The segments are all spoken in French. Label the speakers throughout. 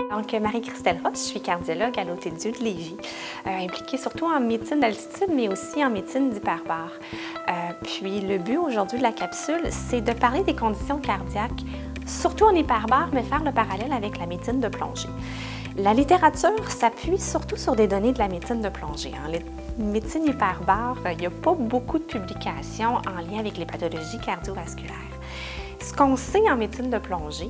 Speaker 1: Donc, Marie-Christelle Roche, je suis cardiologue à l'Hôtel-Dieu de Lévis, impliquée surtout en médecine d'altitude, mais aussi en médecine d'hyperbare. Puis le but aujourd'hui de la capsule, c'est de parler des conditions cardiaques, surtout en hyperbare, mais faire le parallèle avec la médecine de plongée. La littérature s'appuie surtout sur des données de la médecine de plongée. En médecine hyperbare, il n'y a pas beaucoup de publications en lien avec les pathologies cardiovasculaires. Ce qu'on sait en médecine de plongée,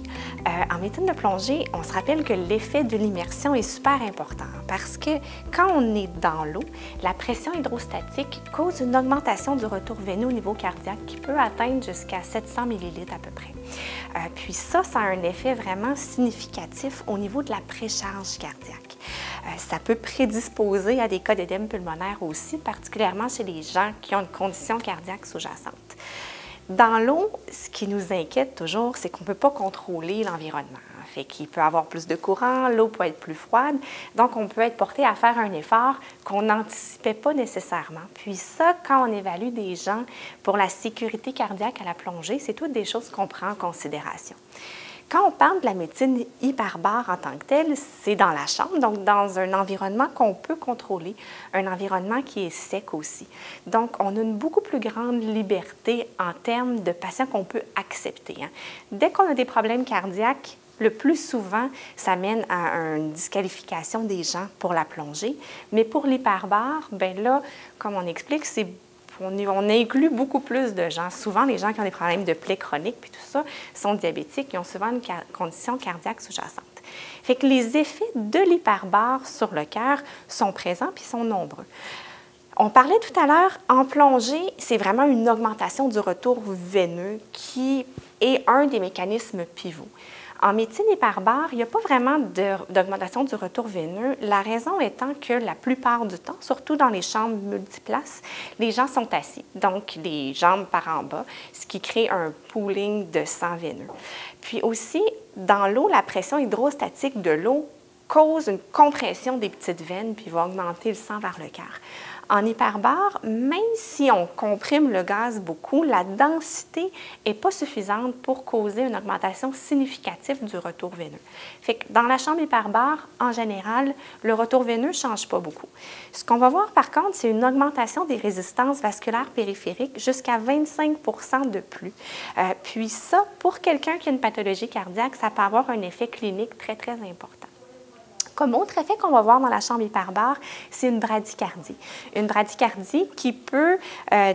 Speaker 1: on se rappelle que l'effet de l'immersion est super important parce que quand on est dans l'eau, la pression hydrostatique cause une augmentation du retour veineux au niveau cardiaque qui peut atteindre jusqu'à 700 ml à peu près. Puis ça a un effet vraiment significatif au niveau de la précharge cardiaque. Ça peut prédisposer à des cas d'édème pulmonaire aussi, particulièrement chez les gens qui ont une condition cardiaque sous-jacente. Dans l'eau, ce qui nous inquiète toujours, c'est qu'on ne peut pas contrôler l'environnement. Fait qu'il peut y avoir plus de courant, l'eau peut être plus froide, donc on peut être porté à faire un effort qu'on n'anticipait pas nécessairement. Puis ça, quand on évalue des gens pour la sécurité cardiaque à la plongée, c'est toutes des choses qu'on prend en considération. Quand on parle de la médecine hyperbare en tant que telle, c'est dans la chambre, donc dans un environnement qu'on peut contrôler, un environnement qui est sec aussi. Donc, on a une beaucoup plus grande liberté en termes de patients qu'on peut accepter. Dès qu'on a des problèmes cardiaques, le plus souvent, ça mène à une disqualification des gens pour la plongée. Mais pour l'hyperbare, bien là, comme on explique, on inclut beaucoup plus de gens. Souvent, les gens qui ont des problèmes de plaies chroniques puis tout ça sont diabétiques et ont souvent une condition cardiaque sous-jacente. Fait que les effets de l'hyperbare sur le cœur sont présents puis sont nombreux. On parlait tout à l'heure, en plongée, c'est vraiment une augmentation du retour veineux qui est un des mécanismes pivots. En médecine hyperbare, il n'y a pas vraiment d'augmentation du retour veineux, la raison étant que la plupart du temps, surtout dans les chambres multiplaces, les gens sont assis, donc les jambes par en bas, ce qui crée un pooling de sang veineux. Puis aussi, dans l'eau, la pression hydrostatique de l'eau cause une compression des petites veines puis va augmenter le sang vers le cœur. En hyperbare, même si on comprime le gaz beaucoup, la densité n'est pas suffisante pour causer une augmentation significative du retour veineux. Fait que dans la chambre hyperbare, en général, le retour veineux ne change pas beaucoup. Ce qu'on va voir par contre, c'est une augmentation des résistances vasculaires périphériques jusqu'à 25 % de plus. Puis ça, pour quelqu'un qui a une pathologie cardiaque, ça peut avoir un effet clinique très, très important. Comme autre effet qu'on va voir dans la chambre hyperbare, c'est une bradycardie. Une bradycardie qui peut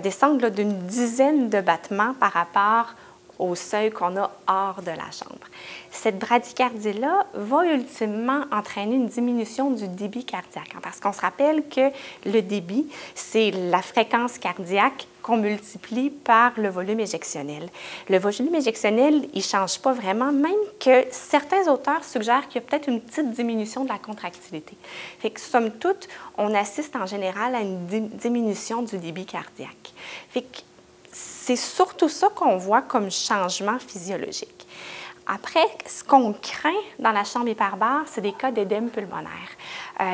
Speaker 1: descendre d'une dizaine de battements par rapport au seuil qu'on a hors de la chambre. Cette bradycardie-là va ultimement entraîner une diminution du débit cardiaque, parce qu'on se rappelle que le débit, c'est la fréquence cardiaque qu'on multiplie par le volume éjectionnel. Le volume éjectionnel, il ne change pas vraiment, même que certains auteurs suggèrent qu'il y a peut-être une petite diminution de la contractilité. Fait que, somme toute, on assiste en général à une diminution du débit cardiaque. Fait que c'est surtout ça qu'on voit comme changement physiologique. Après, ce qu'on craint dans la chambre hyperbare, c'est des cas d'édème pulmonaire.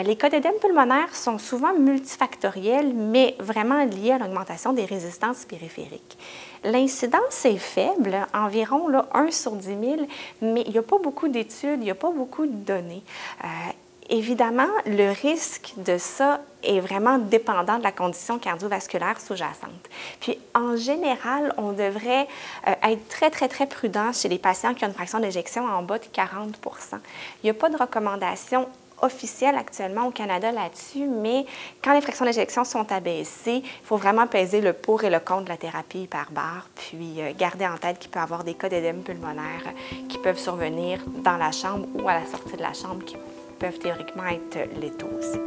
Speaker 1: Les cas d'édème pulmonaire sont souvent multifactoriels, mais vraiment liés à l'augmentation des résistances périphériques. L'incidence est faible, environ 1 sur 10 000, mais il n'y a pas beaucoup d'études, il n'y a pas beaucoup de données. Évidemment, le risque de ça est vraiment dépendant de la condition cardiovasculaire sous-jacente. Puis, en général, on devrait être très, très, très prudent chez les patients qui ont une fraction d'éjection en bas de 40 %. Il n'y a pas de recommandation officielle actuellement au Canada là-dessus, mais quand les fractions d'éjection sont abaissées, il faut vraiment peser le pour et le contre de la thérapie hyperbare, puis garder en tête qu'il peut y avoir des cas d'édème pulmonaire qui peuvent survenir dans la chambre ou à la sortie de la chambre qui peuvent théoriquement être létaux aussi.